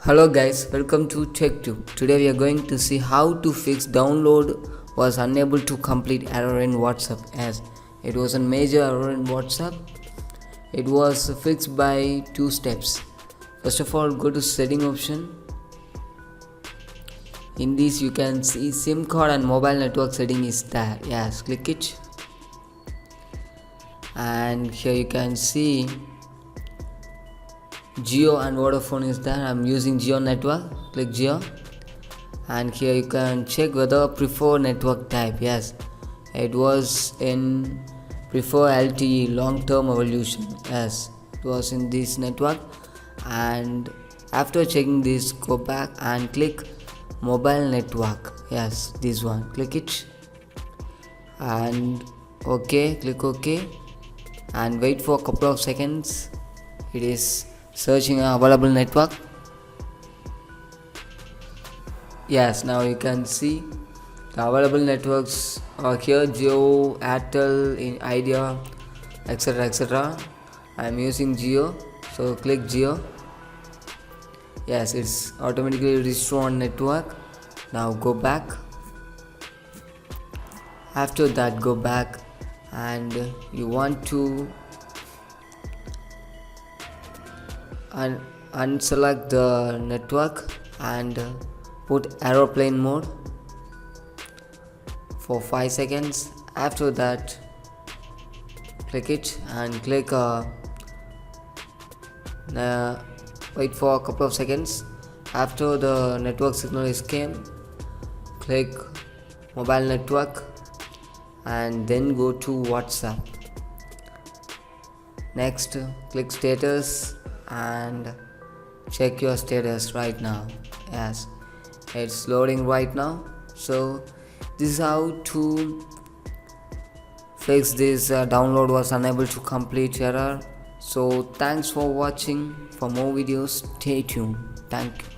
Hello guys, welcome to TechTube. Today we are going to see how to fix download was unable to complete error in WhatsApp, as it was a major error in WhatsApp. It was fixed by two steps. First of all, go to setting option. In this you can see SIM card and mobile network setting is there. Yes, click it. And here you can see Geo and Vodafone is there. I'm using Geo network. Click Geo, and here you can check whether prefer network type. Yes, it was in prefer LTE, long term evolution. Yes, it was in this network. And after checking this, go back and click mobile network. Yes, this one. Click it and OK. Click OK and wait for a couple of seconds. It is searching an available network. Yes, now you can see the available networks are here: Geo, Airtel, in Idea, etc. I am using Geo, so click Geo. Yes, it's automatically restored network. Now go back. After that, go back and you want to unselect the network and put aeroplane mode for 5 seconds. After that, click it and click wait for a couple of seconds. After the network signal is came, click mobile network and then go to WhatsApp. Next, click status and check your status right now. Yes, it's loading right now. So this is how to fix this download was unable to complete error. So thanks for watching. For more videos, stay tuned. Thank you.